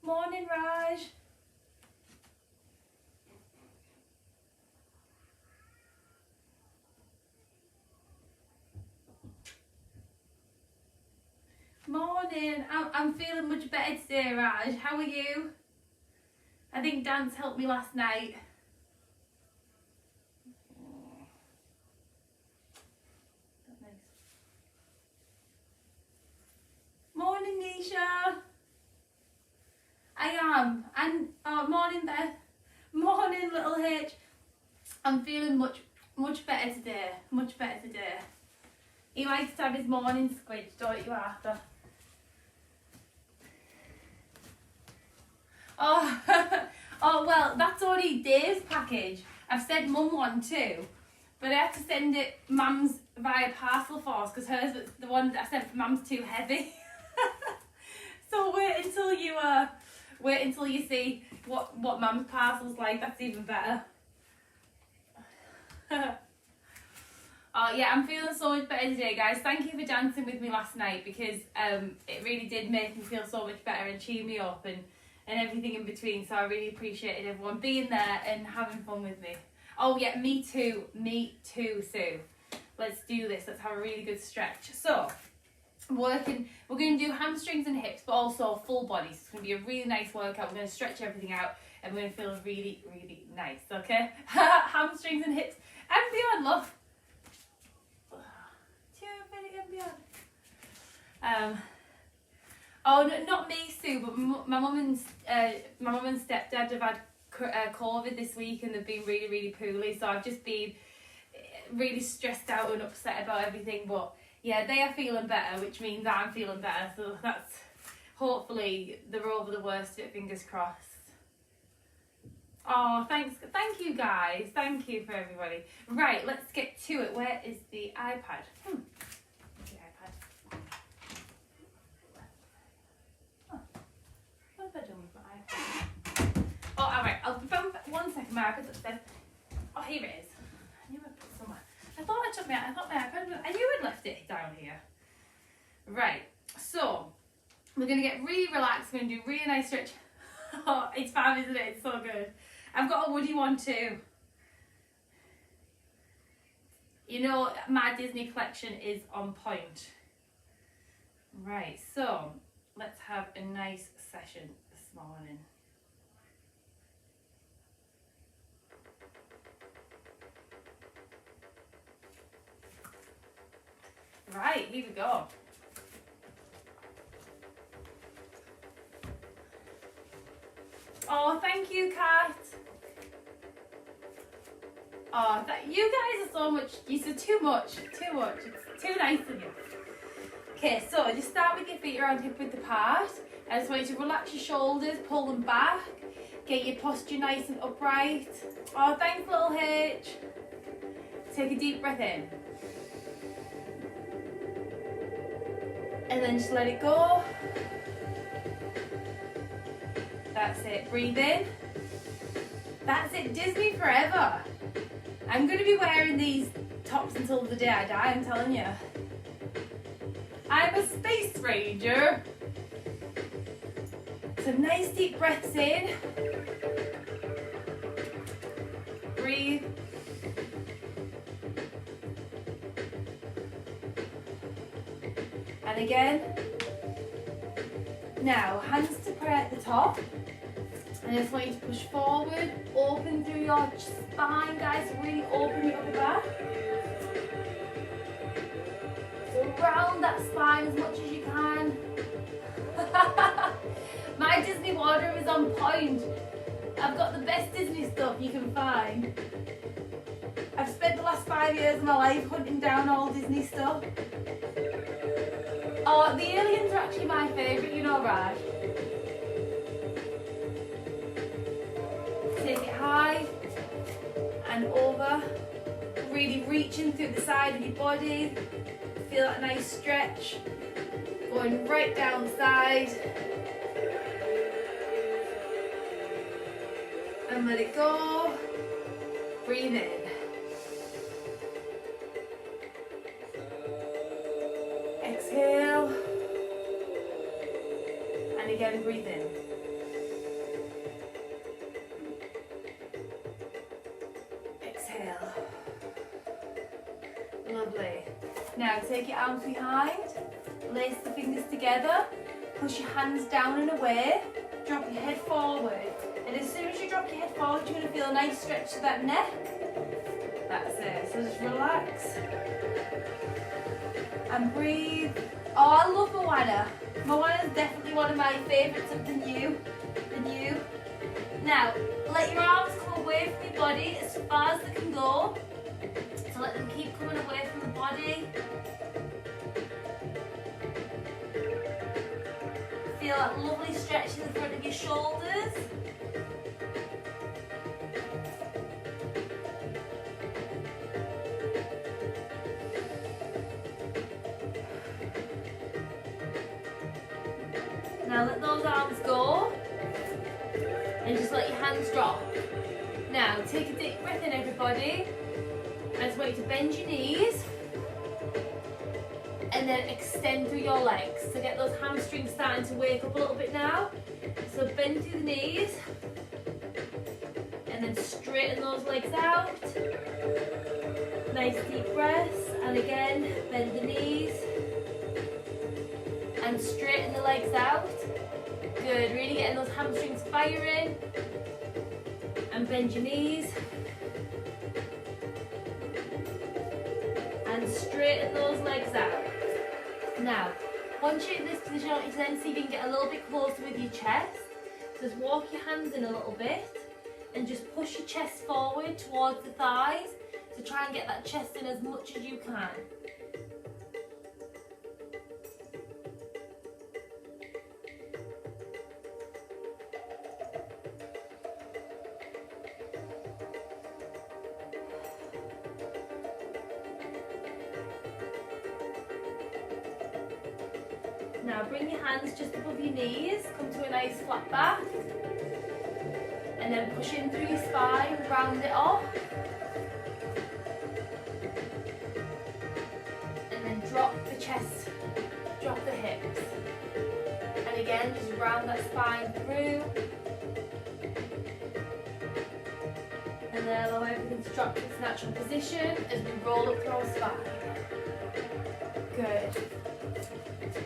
Morning, Raj. Morning. I'm feeling much better today, Raj. How are you? I think dance helped me last night. Morning, Nisha. I am. And morning, Beth. Morning, little H. I'm feeling much better today. Much better today. He likes to have his morning squidge, don't you, Arthur? Oh, oh well, that's already Dave's package. I've said Mum one too, but I had to send it Mum's via parcel force because hers, the one that I sent for Mum's too heavy. So wait until you see what Mum's parcel's like. That's even better. Oh yeah, I'm feeling so much better today, guys. Thank you for dancing with me last night because it really did make me feel so much better and cheer me up and everything in between. So I really appreciated everyone being there and having fun with me. Oh yeah, me too, Sue. Let's do this. Let's have a really good stretch. So we're going to do hamstrings and hips, but also full body. So it's going to be a really nice workout. We're going to stretch everything out and we're going to feel really, really nice, okay? Hamstrings and hips and beyond, love. To infinity and beyond. Oh, no, not me, Sue, but my mum and stepdad have had COVID this week and they've been really, really poorly. So I've just been really stressed out and upset about everything. But yeah, they are feeling better, which means I'm feeling better. So that's hopefully they're over the worst of it, fingers crossed. Oh, thank you guys. Thank you for everybody. Right, let's get to it. Where is the iPad? The iPad. Oh, what have I done with my iPad? Oh, alright, I'll bump 1 second. My iPad's upstairs. Oh, here it is. I knew I put it somewhere. I thought my iPad, I knew I'd left it down here. Right, so we're going to get really relaxed. We're going to do really nice stretch. Oh, it's fab, isn't it? It's so good. I've got a Woody one too. You know, my Disney collection is on point. Right, so let's have a nice session this morning. Right, here we go. Oh, thank you, Kat. Oh, you guys are so much. You're too much. It's too nice of you. Okay, so just start with your feet around hip width apart. I just want you to relax your shoulders, pull them back, get your posture nice and upright. Oh, thanks, little H. Take a deep breath in. And then just let it go. That's it, breathe in. That's it, Disney forever. I'm going to be wearing these tops until the day I die, I'm telling you. I'm a space ranger. So nice deep breaths in. Breathe. And again. Now, hands to prayer at the top. And I just want you to push forward, open through your spine, guys. Really open your upper back. So round that spine as much as you can. My Disney wardrobe is on point. I've got the best Disney stuff you can find. I've spent the last 5 years of my life hunting down all Disney stuff. Oh, the aliens are actually my favourite, you know, Raj. Take it high and over. Really reaching through the side of your body. Feel that nice stretch. Going right down the side. And let it go. Breathe in. Exhale. And again, breathe in. Lovely. Now take your arms behind, lace the fingers together, push your hands down and away, drop your head forward. And as soon as you drop your head forward, you're going to feel a nice stretch to that neck. That's it. So just relax. And breathe. Oh, I love Moana. Moana is definitely one of my favourites of the new. Now, let your arms come away from your body as far as they can go. So let them keep coming away from the body. Feel that lovely stretch in the front of your shoulders. Now let those arms go and just let your hands drop. Now take a deep breath in, everybody. I just want you to bend your knees and then extend through your legs. So get those hamstrings starting to wake up a little bit now. So bend through the knees and then straighten those legs out. Nice deep breaths, and again bend the knees and straighten the legs out. Good, really getting those hamstrings firing. And bend your knees. And straighten those legs out. Now, once you're in this position, I want you to then see if you can get a little bit closer with your chest. Just walk your hands in a little bit and just push your chest forward towards the thighs. So try and get that chest in as much as you can. Now bring your hands just above your knees, come to a nice flat back, and then push in through your spine, round it off, and then drop the chest, drop the hips, and again just round that spine through, and then allow everything to drop to its natural position as we roll up through our spine. Good.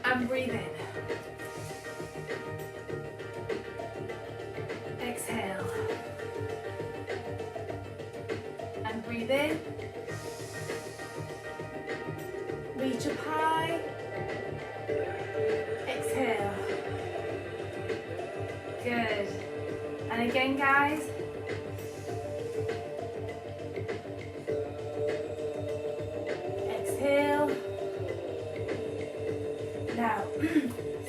And breathe in. Exhale. And breathe in. Reach up high. Exhale. Good. And again, guys. Exhale. Now,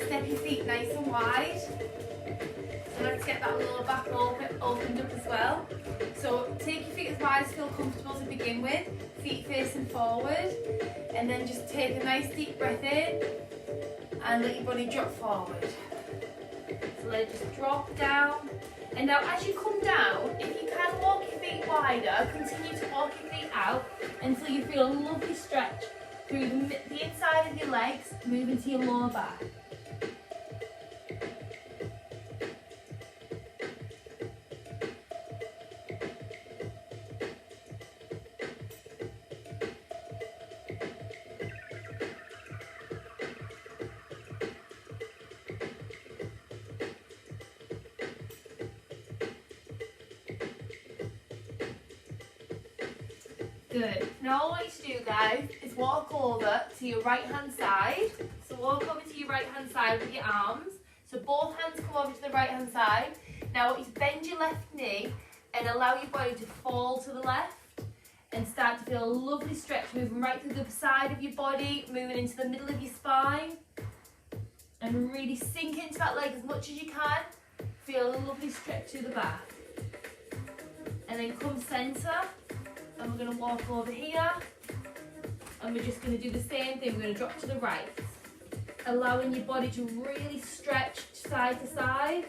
step your feet nice and wide. So let's get that lower back opened up as well. So take your feet as wide as you feel comfortable to begin with, feet facing forward, and then just take a nice deep breath in and let your body drop forward. So let it just drop down. And now as you come down, if you can walk your feet wider, continue to walk your feet out until you feel a lovely stretch through the inside of your legs, moving to your lower back. Good. Now all I want you to do, guys, is walk over to your right hand side. So walk over to your right hand side with your arms. So both hands come over to the right hand side. Now I want you to bend your left knee and allow your body to fall to the left and start to feel a lovely stretch moving right through the side of your body, moving into the middle of your spine, and really sink into that leg as much as you can. Feel a lovely stretch through the back. And then come centre. And we're going to walk over here, and we're just going to do the same thing. We're going to drop to the right, allowing your body to really stretch side to side.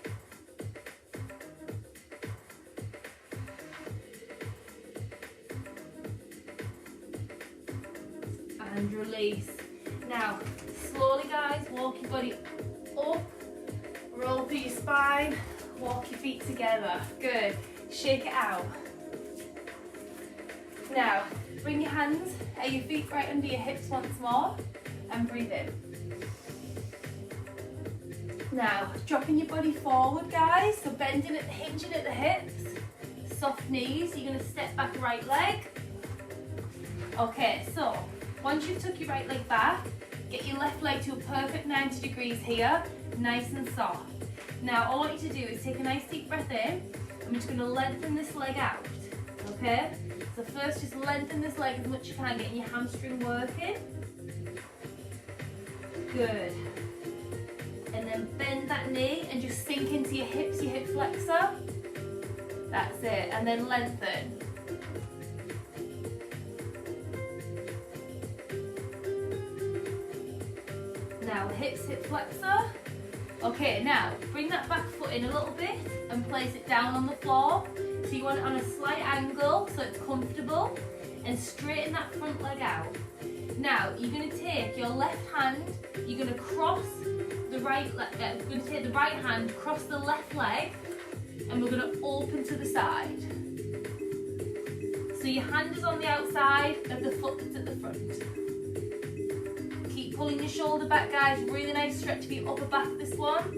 And release. Now, slowly, guys, walk your body up, roll through your spine, walk your feet together. Good. Shake it out. Now, bring your hands, your feet right under your hips once more, and breathe in. Now, dropping your body forward, guys, so bending at, hinging at the hips, soft knees, you're going to step back right leg. Okay, so once you've took your right leg back, get your left leg to a perfect 90 degrees here, nice and soft. Now, all I want you to do is take a nice deep breath in. I'm just going to lengthen this leg out, okay? So first, just lengthen this leg as much as you can, getting your hamstring working. Good. And then bend that knee and just sink into your hips, your hip flexor. That's it, and then lengthen. Now hips, hip flexor. Okay, now bring that back foot in a little bit and place it down on the floor. So you want it on a slight angle so it's comfortable, and straighten that front leg out. Now you're going to take your left hand, you're going to cross the right leg, we're going to take the right hand, cross the left leg, and we're going to open to the side. So your hand is on the outside of the foot that's at the front. Keep pulling your shoulder back, guys. Really nice stretch for your upper back this one.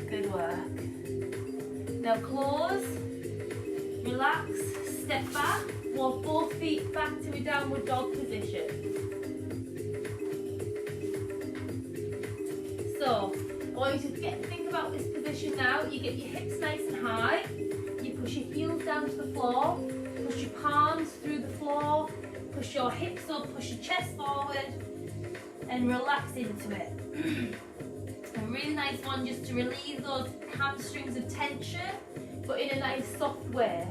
Good work. Now close, relax, step back, walk both feet back to a downward dog position. So, I want you to think about this position now. You get your hips nice and high, you push your heels down to the floor, push your palms through the floor, push your hips up, push your chest forward, and relax into it. A really nice one just to relieve those hamstrings of tension, but in a nice soft way.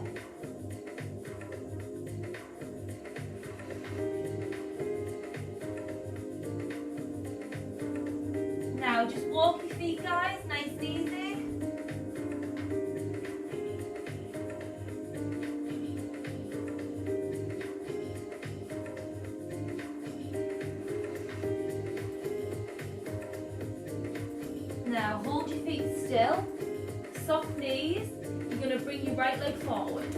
Now just walk your feet, guys, nice and easy. Now hold your feet still, soft knees. You're going to bring your right leg forward.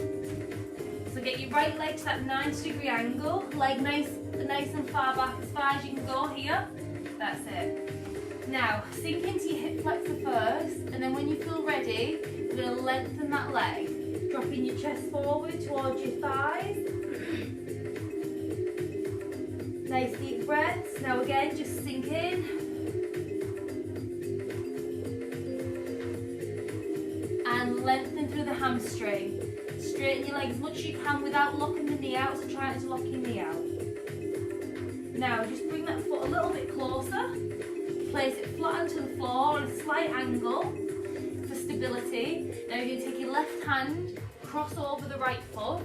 So get your right leg to that 90-degree angle, leg nice and far back, as far as you can go here. That's it. Now sink into your hip flexor first, and then when you feel ready, you're going to lengthen that leg, dropping your chest forward towards your thighs. Nice deep breaths. Now again, just sink in. And lengthen through the hamstring. Straighten your leg as much as you can without locking the knee out, so try not to lock your knee out. Now just bring that foot a little bit closer. Place it flat onto the floor on a slight angle for stability. Now you're going to take your left hand, cross over the right foot,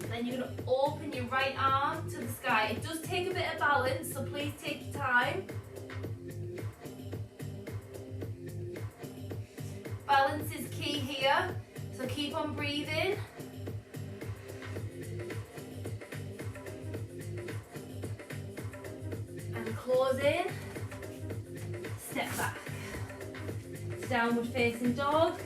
then you're going to open your right arm to the sky. It does take a bit of balance, so please take your time. Balance is key here, so keep on breathing. And close in. Step back. Downward facing dog.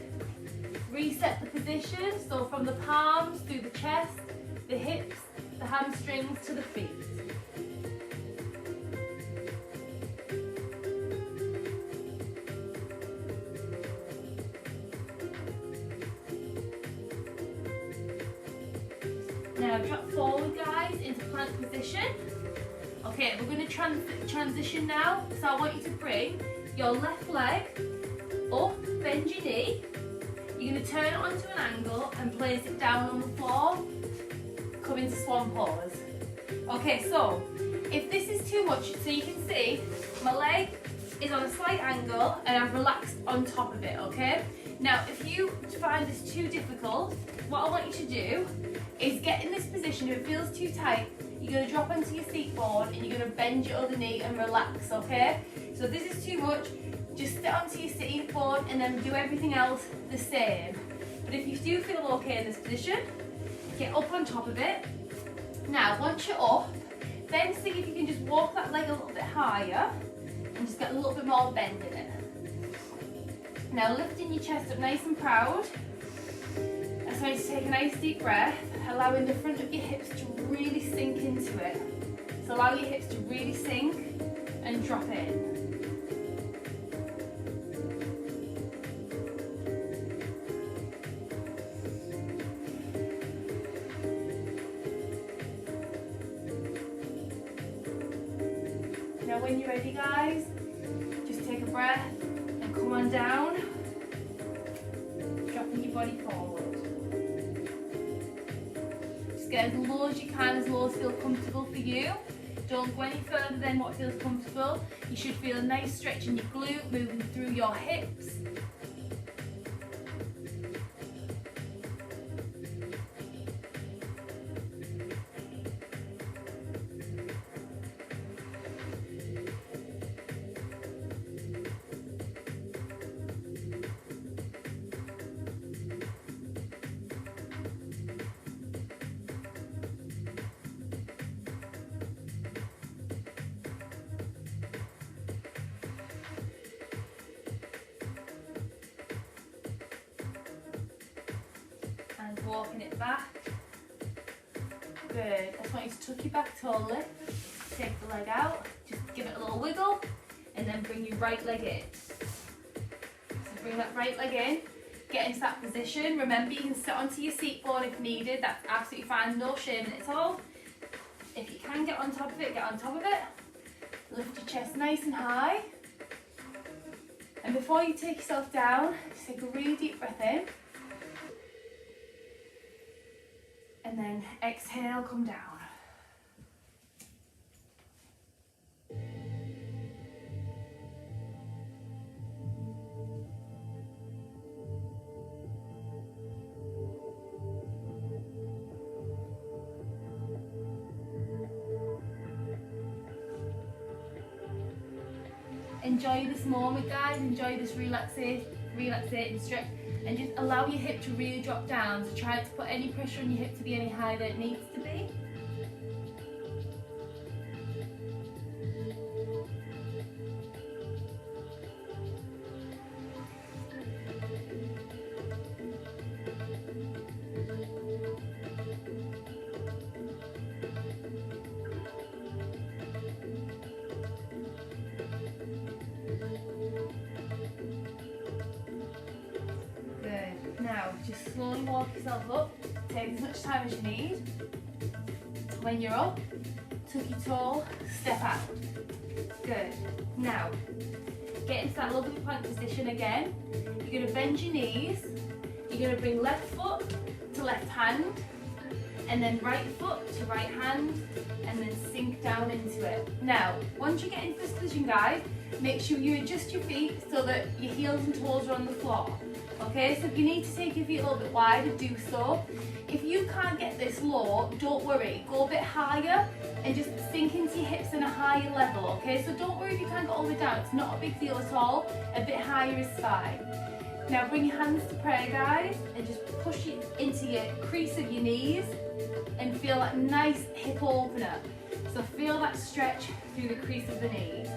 Reset the position, so from the palms through the chest, the hips, the hamstrings to the feet. Now drop forward, guys, into plank position. Okay, we're going to transition now, so I want you to bring your left leg up, bend your knee. You're going to turn it onto an angle and place it down on the floor. Come into swan pose. Okay, so if this is too much, so you can see my leg is on a slight angle and I've relaxed on top of it, okay? Now, if you find this too difficult, what I want you to do is get in this position. If it feels too tight, you're going to drop onto your seat board and you're going to bend your other knee and relax, okay? So if this is too much, just sit onto your seat board and then do everything else the same. But if you do feel okay in this position, get up on top of it. Now, once you're up, then see if you can just walk that leg a little bit higher and just get a little bit more bend in it. Now, lifting your chest up nice and proud. That's when you take a nice deep breath allowing the front of your hips to really sink into it. So allow your hips to really sink and drop in. Now when you're ready, guys, just take a breath and come on down, dropping your body forward. Just get as low as you can, as low as feels comfortable for you. Don't go any further than what feels comfortable. You should feel a nice stretch in your glute, moving through your hips. And walking it back. Good. I just want you to tuck your back toe lift. Take the leg out. Just give it a little wiggle. And then bring your right leg in. So bring that right leg in. Get into that position. Remember, you can sit onto your seat board if needed. That's absolutely fine. No shame in it at all. If you can get on top of it, get on top of it. Lift your chest nice and high. And before you take yourself down, just take a really deep breath in. And then exhale, come down. Enjoy this moment, guys. Enjoy this relaxating stretch. And just allow your hip to really drop down. So try not to put any pressure on your hip to be any higher than it needs to be. Now, just slowly walk yourself up. Take as much time as you need. When you're up, tuck your toe, step out. Good. Now, get into that lovely plank position again. You're going to bend your knees. You're going to bring left foot to left hand. And then right foot to right hand. And then sink down into it. Now, once you get into this position, guys, make sure you adjust your feet so that your heels and toes are on the floor. Okay, so if you need to take your feet a little bit wider, do so. If you can't get this low, don't worry. Go a bit higher and just sink into your hips in a higher level, okay? So don't worry if you can't get all the way down. It's not a big deal at all. A bit higher is fine. Now bring your hands to prayer, guys, and just push it into your crease of your knees and feel that nice hip opener. So feel that stretch through the crease of the knees.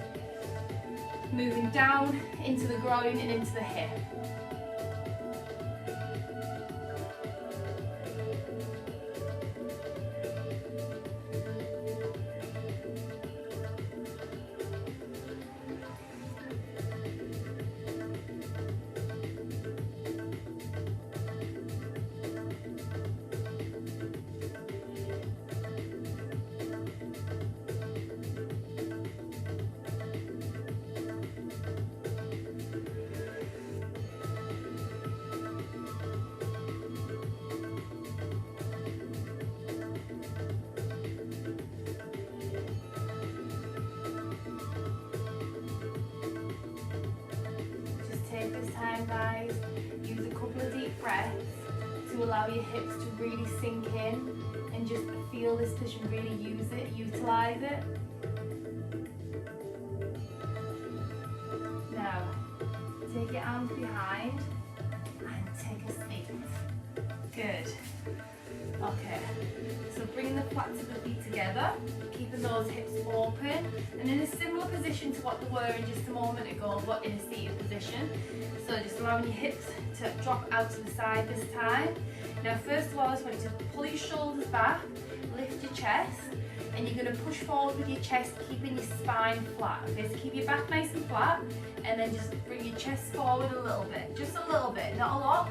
Moving down into the groin and into the hip. Take this time, guys, use a couple of deep breaths to allow your hips to really sink in and just feel this position, really use it, utilize it. Now, take your arms behind and take a seat. Good. Okay, so bring the flats of the feet together, keeping those hips open, and in a similar position to what they were in just a moment ago, but in a seated position. So just allowing your hips to drop out to the side this time. Now first of all, I just want you to pull your shoulders back, lift your chest, and you're going to push forward with your chest, keeping your spine flat. Okay, so keep your back nice and flat, and then just bring your chest forward a little bit, just a little bit, not a lot.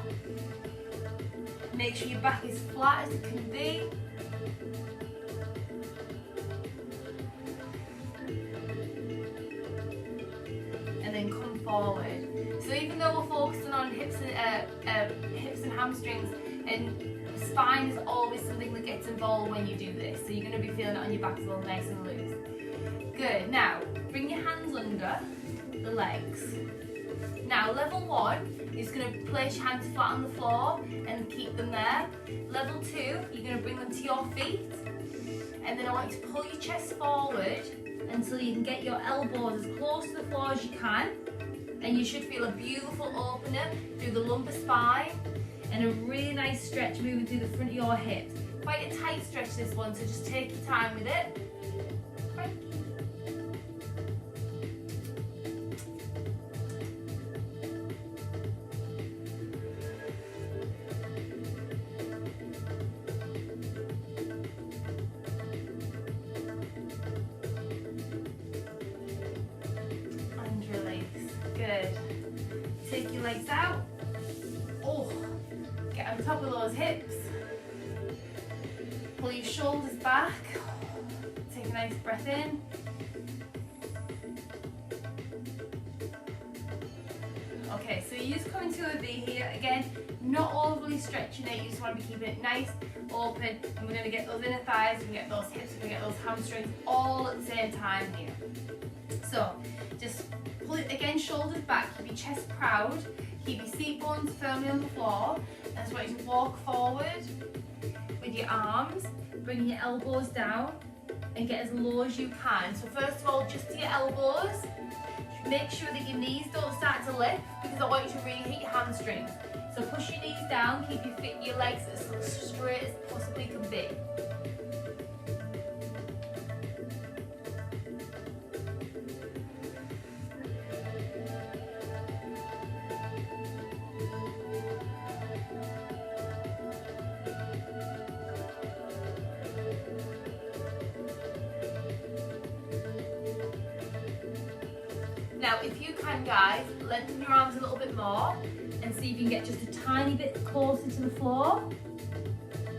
Make sure your back is flat as it can be. And then come forward. So even though we're focusing on hips and hamstrings, and spine is always something that gets involved when you do this. So you're going to be feeling it on your back as well, nice and loose. Good. Now, bring your hands under the legs. Now, level 1 is going to place your hands flat on the floor and keep them there. Level 2, you're going to bring them to your feet. And then I want you to pull your chest forward until you can get your elbows as close to the floor as you can. And you should feel a beautiful opener through the lumbar spine and a really nice stretch moving through the front of your hips. Quite a tight stretch this one, so just take your time with it. And release. Good. Take your legs out. Oh. Get on top of those hips. Pull your shoulders back. Take a nice breath in. Okay, so you just come into a V here. Again, not overly stretching it. You just want to be keeping it nice, open. And we're going to get those inner thighs, we're going to get those hips, we're going to get those hamstrings all at the same time here. So, just pull it again, shoulders back. Keep your chest proud. Keep your seat bones firmly on the floor. I just want you to walk forward with your arms, bring your elbows down and get as low as you can. So first of all, just to your elbows, make sure that your knees don't start to lift because I want you to really hit your hamstrings. So push your knees down, keep your legs as straight as possibly can be. Now, if you can, guys, lengthen your arms a little bit more and see if you can get just a tiny bit closer to the floor.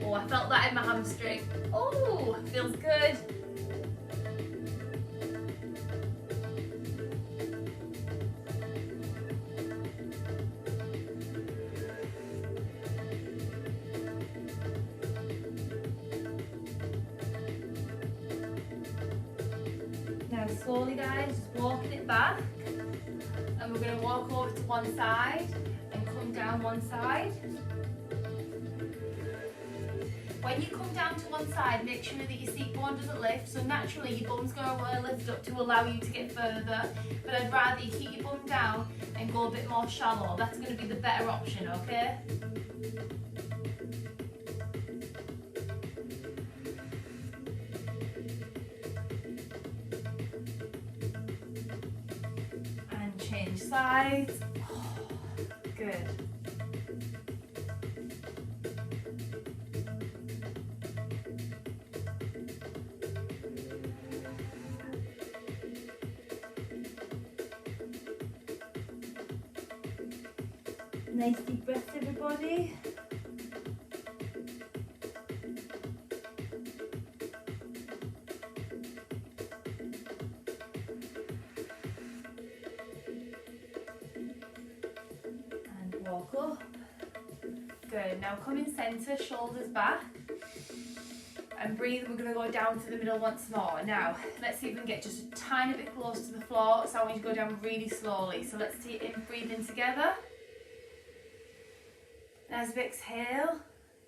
Oh, I felt that in my hamstring. Oh, feels good. Now slowly, guys, just walking it back, and we're going to walk over to one side and come down one side. When you come down to one side, make sure that your seat bone doesn't lift, so naturally your bum's going to lift up to allow you to get further, but I'd rather you keep your bum down and go a bit more shallow. That's going to be the better option, okay? Change sides. Oh, good. Nice deep breath, everybody. Walk up. Good. Now come in centre, shoulders back. And breathe. We're going to go down to the middle once more. Now, let's see if we can get just a tiny bit close to the floor. So I want you to go down really slowly. So let's see it in, breathe in together. And as we exhale,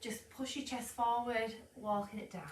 just push your chest forward, walking it down.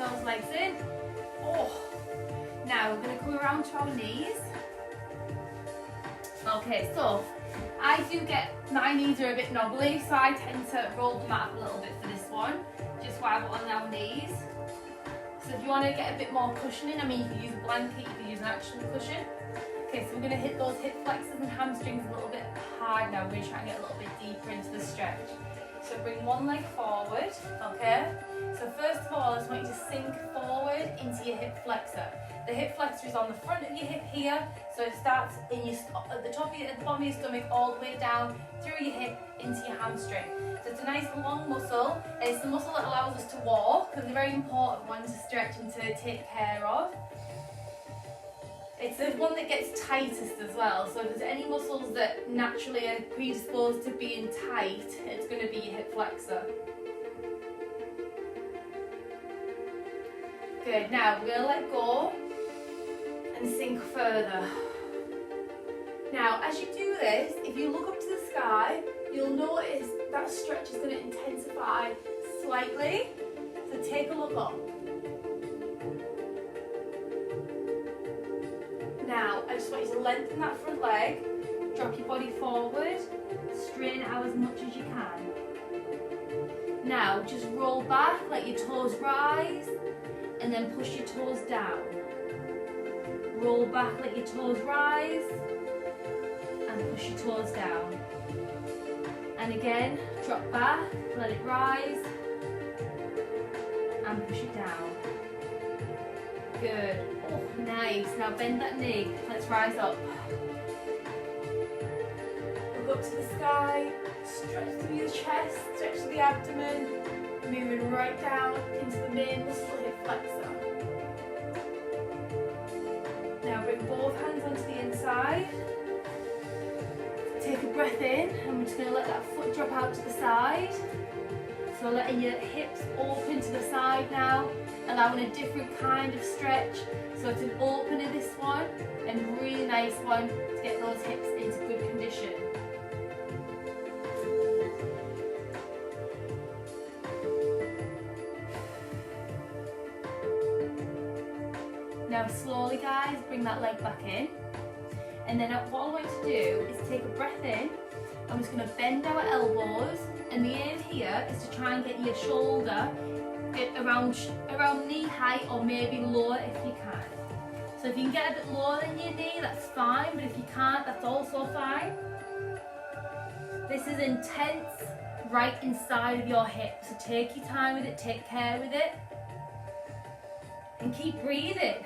those legs in. Oh. Now we're going to come around to our knees. Okay, so I do get, my knees are a bit knobbly, so I tend to roll them out a little bit for this one, just while we're on our knees. So if you want to get a bit more cushioning, I mean, you can use a blanket, you can use an actual cushion. Okay, so we're going to hit those hip flexors and hamstrings a little bit hard now. We're going to try and get a little bit deeper into the stretch. So bring one leg forward, okay? So first of all, I just want you to sink forward into your hip flexor. The hip flexor is on the front of your hip here, so it starts in your at the top of your, at the bottom of your stomach, all the way down through your hip into your hamstring. So it's a nice long muscle, and it's the muscle that allows us to walk, and a very important one to stretch and to take care of. It's the one that gets tightest as well, so if there's any muscles that naturally are predisposed to being tight, it's going to be your hip flexor. Good, now we're going to let go and sink further. Now as you do this, if you look up to the sky, you'll notice that stretch is going to intensify slightly, so take a look up. Now, I just want you to lengthen that front leg, drop your body forward, straighten it out as much as you can. Now, just roll back, let your toes rise, and then push your toes down. Roll back, let your toes rise, and push your toes down. And again, drop back, let it rise, and push it down. Good. Oh, nice. Now bend that knee. Let's rise up. Look up to the sky. Stretch through your chest. Stretch the abdomen. Moving right down into the main muscle hip flexor. Now bring both hands onto the inside. Take a breath in, and we're just going to let that foot drop out to the side. So letting your hips open to the side now, allowing a different kind of stretch. So it's an opener, this one, and a really nice one to get those hips into good condition. Now slowly guys, bring that leg back in. And then what I want you to do is take a breath in. I'm just going to bend our elbows, and the aim here is to try and get your shoulder around knee height, or maybe lower if you can. So if you can get a bit lower than your knee, that's fine, but if you can't, that's also fine. This is intense right inside of your hip, so take your time with it, take care with it, and keep breathing.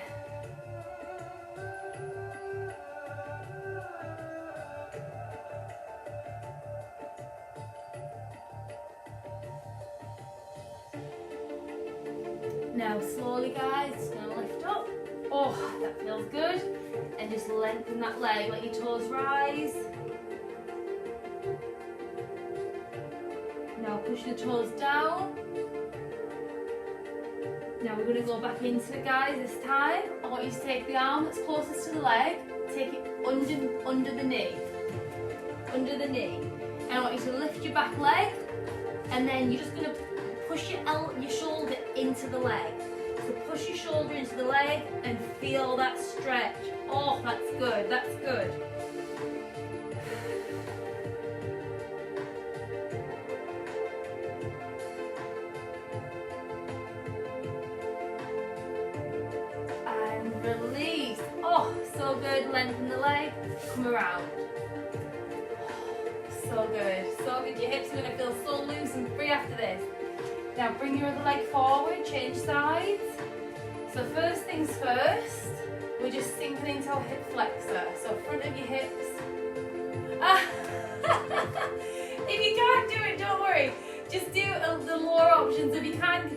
Now slowly guys, just going to lift up. Oh, that feels good. And just lengthen that leg, let your toes rise. Now push the toes down. Now we're going to go back into it guys this time. I want you to take the arm that's closest to the leg, take it under the knee. Under the knee. And I want you to lift your back leg, and then you're just going to push your shoulder into the leg. So push your shoulder into the leg and feel that stretch. Oh, that's good, that's good. And release. Oh, so good. Lengthen the leg, come around. So good, so good. Your hips are going to feel so loose and free after this. Now bring your other leg forward, change sides. So first things first, we're just sinking into our hip flexor. So front of your hips. If you can't do it, don't worry. Just do the lower options. If you can't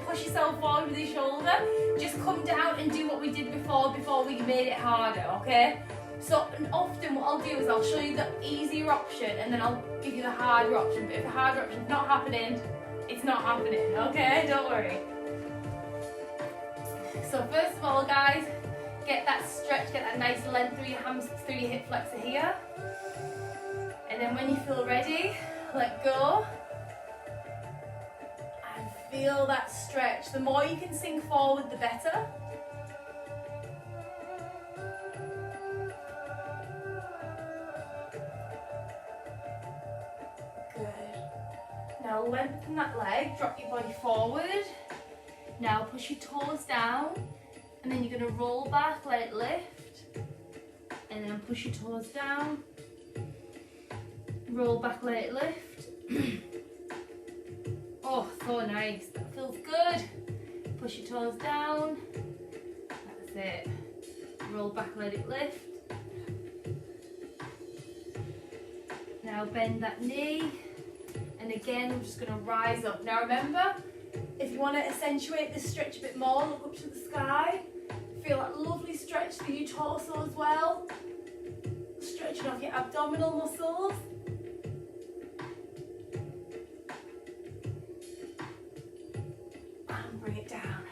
push yourself forward with your shoulder, just come down and do what we did before we made it harder, okay? So often what I'll do is I'll show you the easier option, and then I'll give you the harder option. But if the harder option's not happening, it's not happening, okay? Don't worry. So first of all, guys, get that stretch, get that nice length through your hip flexor here. And then when you feel ready, let go. And Feel that stretch. The more you can sink forward, the better. Good. Now lengthen that leg, drop your body forward. Now push your toes down, and then you're going to roll back, let it lift, and then push your toes down, roll back, let it lift. Oh, so nice. That feels good. Push your toes down. That's it. Roll back, let it lift. Now bend that knee. And again, I'm just going to rise up. Now remember, if you want to accentuate this stretch a bit more, look up to the sky. Feel that lovely stretch through your torso as well. Stretching off your abdominal muscles. And bring it down.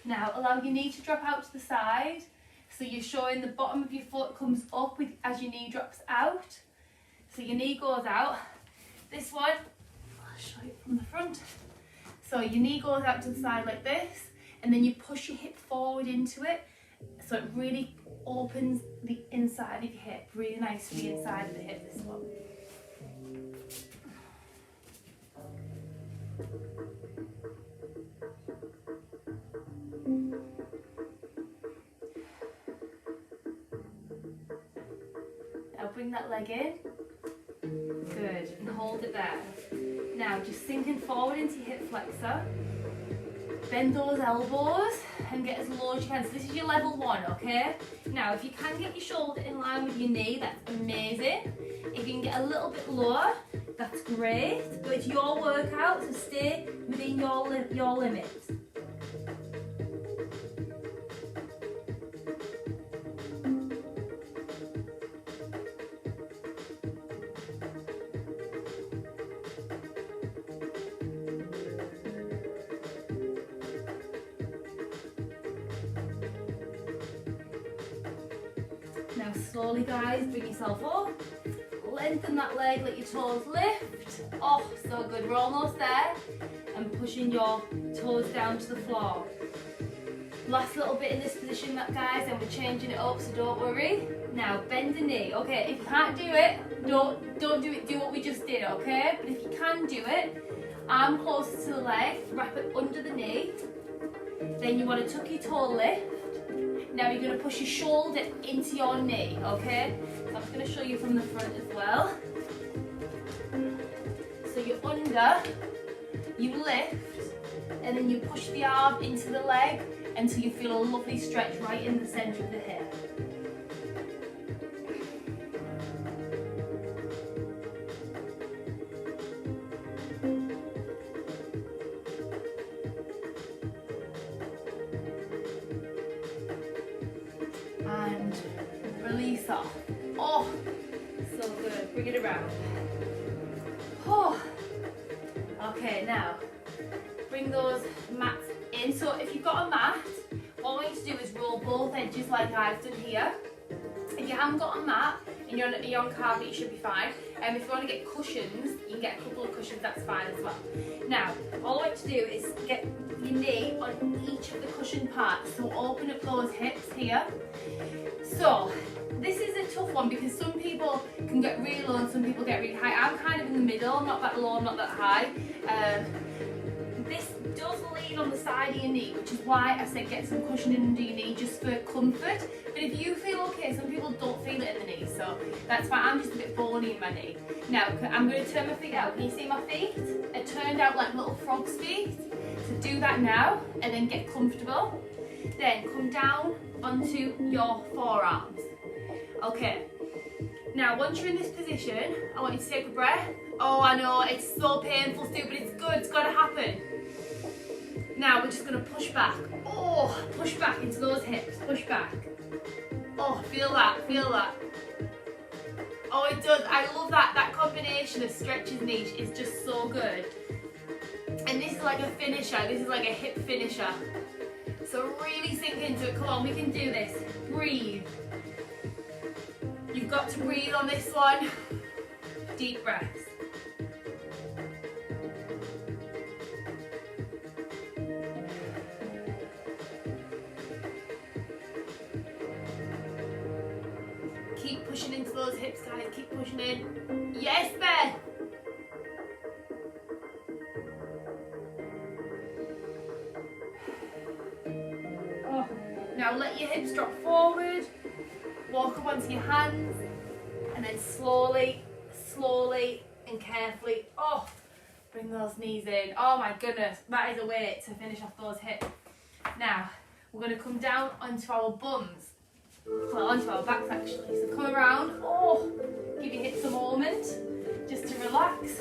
Now allow your knee to drop out to the side. So you're showing the bottom of your foot comes up as your knee drops out. So your knee goes out. This one, I'll show you from the front. So your knee goes out to the side like this, and then you push your hip forward into it, so it really opens the inside of your hip, really nice for the inside of the hip, this one. Now bring that leg in. Good, and hold it there. Now just sinking forward into your hip flexor. Bend those elbows and get as low as you can. So this is your level 1, okay? Now if you can get your shoulder in line with your knee, that's amazing. If you can get a little bit lower, that's great. But it's your workout, so stay within your limits. Now slowly guys, bring yourself up, lengthen that leg, let your toes lift. Oh, so good, we're almost there. And pushing your toes down to the floor. Last little bit in this position guys, and we're changing it up, so don't worry. Now bend the knee, okay, if you can't do it, don't do it, do what we just did, okay? But if you can do it, arm closer to the leg, wrap it under the knee. Then you want to tuck your toe lift. Now you're going to push your shoulder into your knee, okay? So I'm just going to show you from the front as well. So you're under, you lift, and then you push the arm into the leg until you feel a lovely stretch right in the centre of the hip. And release off. Oh, so good. Bring it around. Oh. Okay, now bring those mats in. So if you've got a mat, what I want you to do is roll both edges like I've done here. If you haven't got a mat and you're on carpet, you should be fine. And if you want to get cushions, you can get a couple of cushions, that's fine as well. Now, all I want you to do is get your knee on each of the cushion parts. So open up those hips here. So, this is a tough one because some people can get really low and some people get really high. I'm kind of in the middle, not that low, not that high. This does lean on the side of your knee, which is why I said get some cushioning under your knee just for comfort. But if you feel okay, some people don't feel it in the knee, so that's fine. I'm just a bit bony in my knee. Now, I'm going to turn my feet out. Can you see my feet? They're turned out like little frog's feet. So do that now, and then get comfortable. Then come down onto your forearms. Okay. Now, once you're in this position, I want you to take a breath. Oh, I know, it's so painful still, but it's good. It's got to happen. Now, we're just going to push back. Oh, push back into those hips. Push back. Oh, feel that, feel that. Oh, it does. I love that. That combination of stretches and each is just so good. And this is like a finisher. This is like a hip finisher. So really sink into it. Come on, we can do this. Breathe. You've got to breathe on this one. Deep breaths. pushing into those hips, guys. Keep pushing in. Yes, Beth. Oh. Now let your hips drop forward. Walk up onto your hands. And then slowly, slowly and carefully, oh, bring those knees in. Oh my goodness, that is a way to finish off those hips. Now, we're going to come down onto our bums. Well, onto our backs actually. So come around, oh, give your hips a moment just to relax.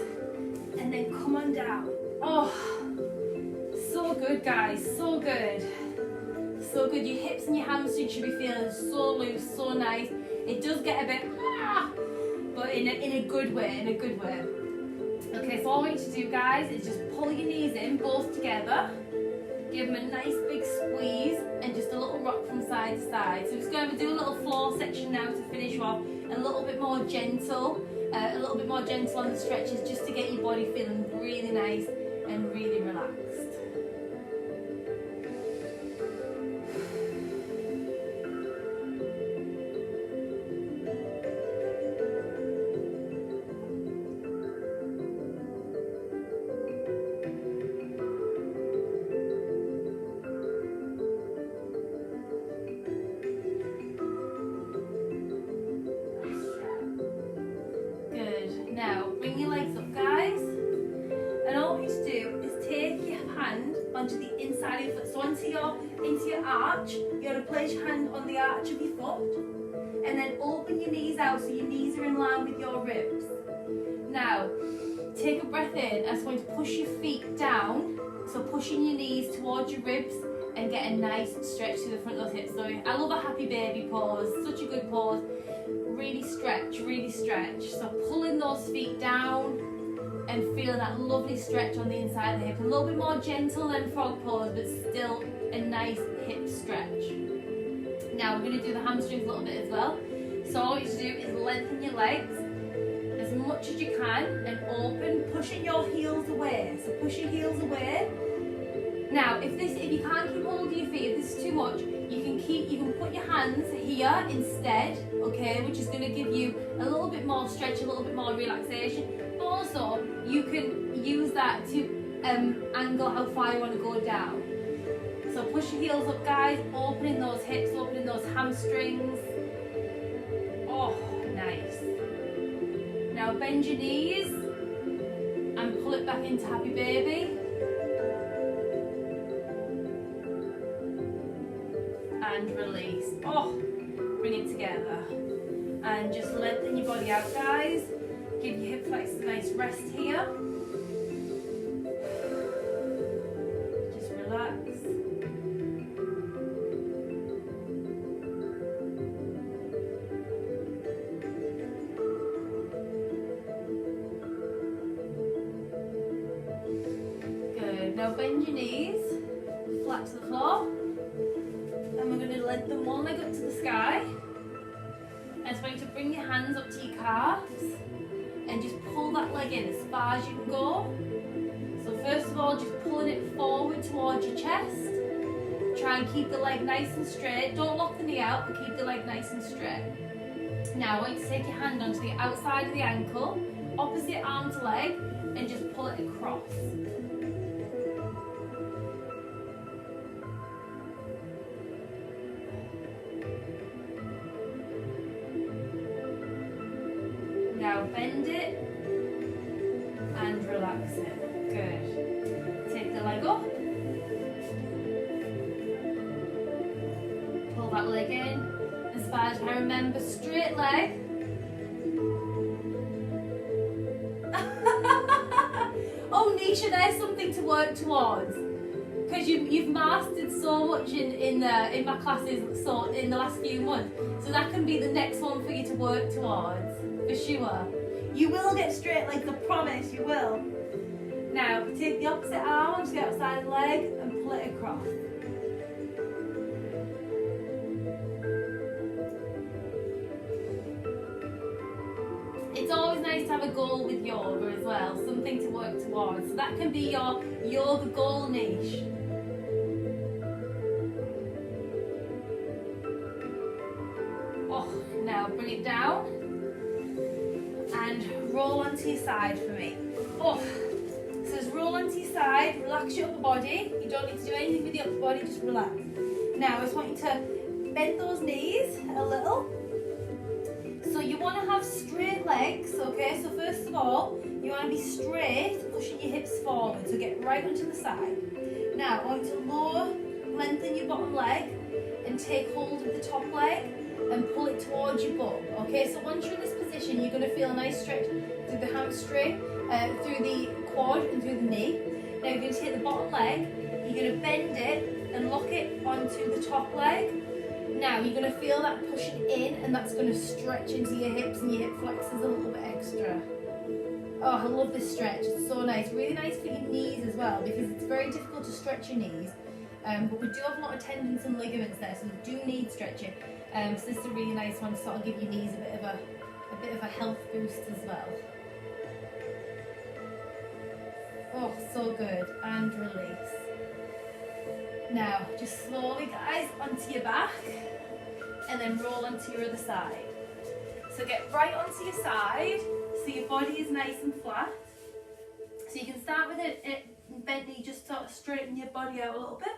And then come on down. Oh, so good guys, so good. So good, your hips and your hamstrings should be feeling so loose, so nice. It does get a bit, but in a good way, Okay, so all we need to do, guys, is just pull your knees in, both together. Give them a nice big squeeze and just a little rock from side to side. So we're just going to do a little floor section now to finish off. A little bit more gentle on the stretches just to get your body feeling really nice and really relaxed. Now, bring your legs up, guys. And all we need to do is take your hand onto the inside of your foot. So into your arch, you're going to place your hand on the arch of your foot. And then open your knees out so your knees are in line with your ribs. Now, take a breath in. I'm just going to push your feet down. So pushing your knees towards your ribs and get a nice stretch to the front of those hips. So I love a happy baby pose. Such a good pose. Really stretch, really stretch. So pulling those feet down and feeling that lovely stretch on the inside of the hip. A little bit more gentle than frog pose, but still a nice hip stretch. Now we're going to do the hamstrings a little bit as well. So all you need to do is lengthen your legs as much as you can and open, pushing your heels away. So push your heels away. Now if you can't keep hold of your feet, if this is too much, you can put your hands here instead, okay, which is going to give you a little bit more stretch, a little bit more relaxation. But also, you can use that to angle how far you want to go down. So push your heels up, guys, opening those hips, opening those hamstrings. Oh, nice. Now bend your knees and pull it back into happy baby. And release. Oh, bring it together. And just lengthen your body out, guys. Give your hip flexors a nice rest here. Just relax. Good. Now bend your knees, flat to the floor. And we're going to lengthen one leg up to the sky. And it's going to bring your hands up to your calves and just pull that leg in as far as you can go. So first of all, just pulling it forward towards your chest. Try and keep the leg nice and straight. Don't lock the knee out, but keep the leg nice and straight. Now I want you to take your hand onto the outside of the ankle, opposite arm to leg, and just pull it across. Now bend it and relax it. Good. Take the leg up. Pull that leg in as far as I remember. Straight leg. Oh, Nisha, there's something to work towards. Because you've mastered so much in my classes so in the last few months. So that can be the next one for you to work towards. For sure. You will get straight legs, I promise you will. Now take the opposite arm onto the outside of the leg and pull it across. It's always nice to have a goal with yoga as well, something to work towards. So that can be your yoga goal niche. Oh, now bring it down and roll onto your side for me. Oh, so just roll onto your side, relax your upper body. You don't need to do anything with the upper body, just relax. Now I just want you to bend those knees a little. So you want to have straight legs, okay? So first of all, you want to be straight, pushing your hips forward. So get right onto the side. Now I want you to lengthen your bottom leg and take hold of the top leg and pull it towards your bum. Okay, so once you're in this position, you're going to feel a nice stretch through the hamstring, through the quad and through the knee. Now you're going to take the bottom leg, you're going to bend it and lock it onto the top leg. Now you're going to feel that pushing in, and that's going to stretch into your hips and your hip flexors a little bit extra. Oh, I love this stretch, it's so nice. Really nice for your knees as well, because it's very difficult to stretch your knees. But we do have a lot of tendons and ligaments there, so we do need stretching. So this is a really nice one to sort of give your knees a bit of a health boost as well. Oh, so good. And release. Now, just slowly, guys, onto your back, and then roll onto your other side. So get right onto your side, so your body is nice and flat. So you can start with a bent knee, just sort of straighten your body out a little bit.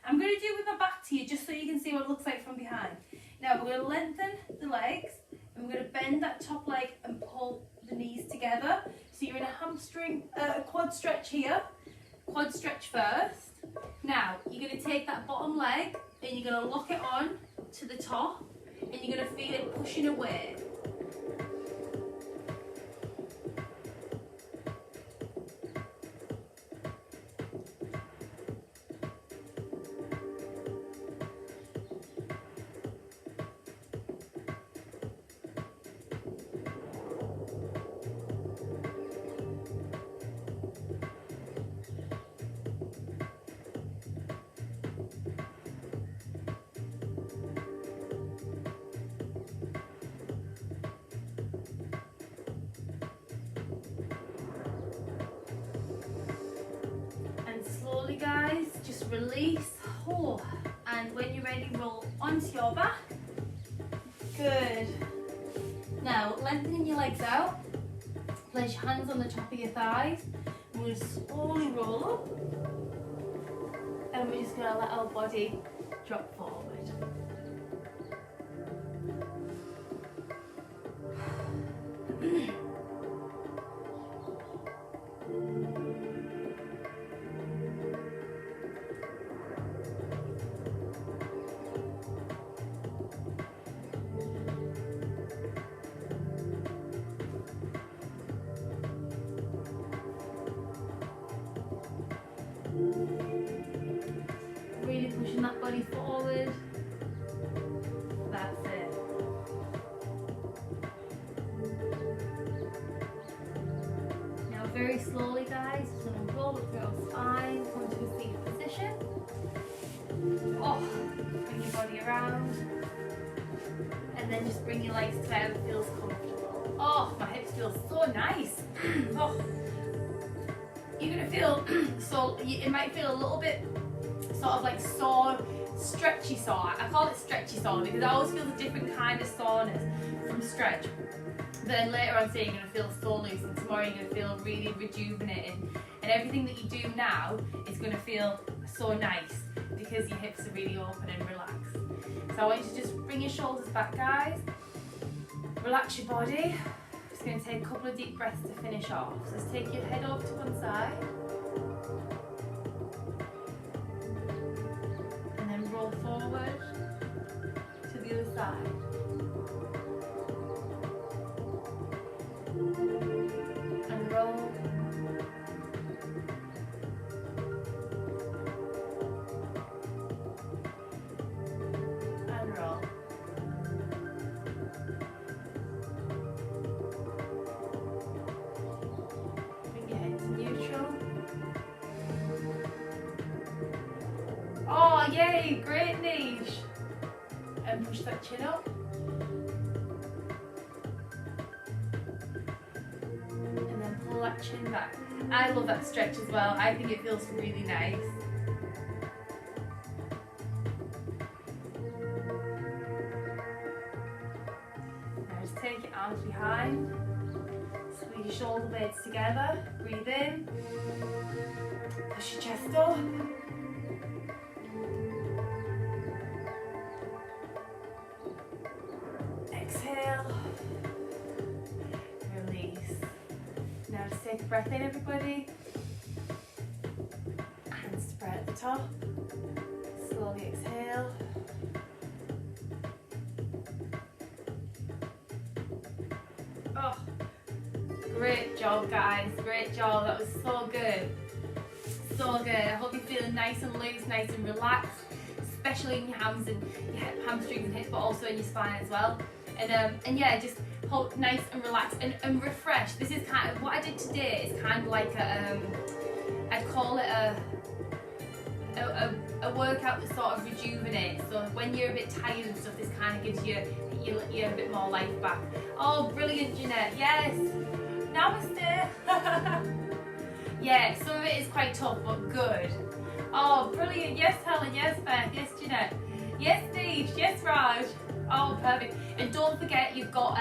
I'm going to do it with my back to you, just so you can see what it looks like from behind. Now we're going to lengthen the legs, and we're going to bend that top leg and pull the knees together. So you're in a quad stretch here. Quad stretch first. Now you're going to take that bottom leg and you're going to lock it on to the top, and you're going to feel it pushing away. Guys, just release. Oh, and when you're ready, roll onto your back. Good. Now lengthening your legs out, place your hands on the top of your thighs. We're going to slowly roll up, and we're just going to let our body drop forward. Really pushing that body forward. That's it. Now very slowly, guys, just going to roll up through our spine, come to a seated position. Oh, bring your body around. And then just bring your legs to wherever feels comfortable. Oh, my hips feel so nice. Oh. You're going to feel, it might feel a little bit sort of like sore, stretchy sore. I call it stretchy sore because I always feel a different kind of soreness from stretch. But then later on today you're going to feel so loose, and tomorrow you're going to feel really rejuvenating. And everything that you do now is going to feel so nice because your hips are really open and relaxed. So I want you to just bring your shoulders back, guys. Relax your body. Just going to take a couple of deep breaths to finish off. So just take your head over to one side. And then roll forward to the other side. And roll. And roll. Bring your head to neutral. Oh, yay, great niche. And push that chin up. And then pull that chin back. I love that stretch as well. I think it feels really nice. arms behind. Squeeze your shoulder blades together. Breathe in. Push your chest up. Exhale. Release. Now just take a breath in, everybody. Hands spread at the top. Slowly exhale. Oh, great job, guys. Great job. That was so good. So good. I hope you're feeling nice and loose, nice and relaxed, especially in your hamstrings and hips, but also in your spine as well. And yeah, just hold nice and relaxed and refreshed. This is kind of what I did today. Is kind of like I'd call it a workout that sort of rejuvenates. So when you're a bit tired and stuff, this kind of gives you a bit more life back. Oh, brilliant, Jeanette. Yes. Namaste. Yeah, some of it is quite tough, but good. Oh, brilliant. Yes, Helen. Yes, Beth. Yes, Jeanette. Yes, Steve. Yes, Raj. Oh, perfect. And don't forget, you've got,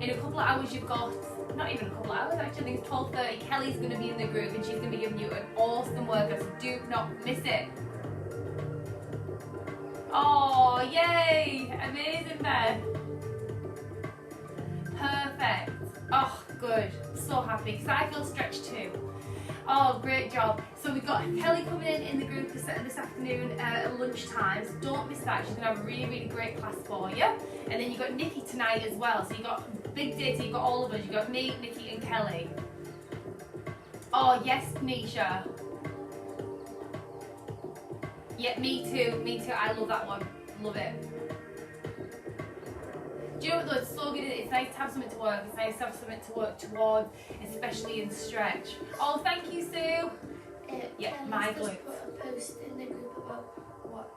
in a couple of hours, you've got, not even a couple of hours, actually, I think it's 12:30. Kelly's going to be in the group and she's going to be giving you an awesome workout, so do not miss it. Oh, yay. Amazing, Beth. Perfect. Oh, good. So happy, because I feel stretched too. Oh, great job. So we've got Kelly coming in the group this afternoon at lunchtime. So don't miss that. She's going to have a really, really great class for you. And then you've got Nikki tonight as well. So you've got big data. You've got all of us. You've got me, Nikki and Kelly. Oh, yes, Nisha. Yeah, me too. Me too. I love that one. Love it. Do you know what though, it's so good, it's nice to have something to work, it's nice to have something to work towards, especially in stretch. Oh, thank you, Sue. Yeah, my glutes. Put a post in the group about what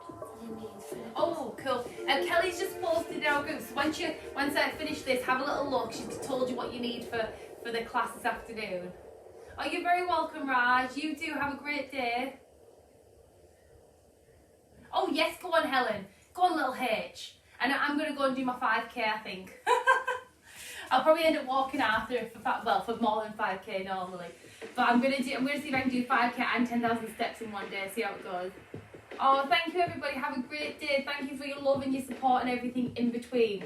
you need for the Oh, cool. Kelly's just posted in our group, so once I finish this, have a little look, she's told you what you need for the class this afternoon. Oh, you're very welcome, Raj. You too, have a great day. Oh yes, go on, Helen. Go on, little H. And I'm going to go and do my 5k, I think. I'll probably end up walking after for more than 5k normally. But I'm going to see if I can do 5k and 10,000 steps in one day, see how it goes. Oh, thank you everybody. Have a great day. Thank you for your love and your support and everything in between.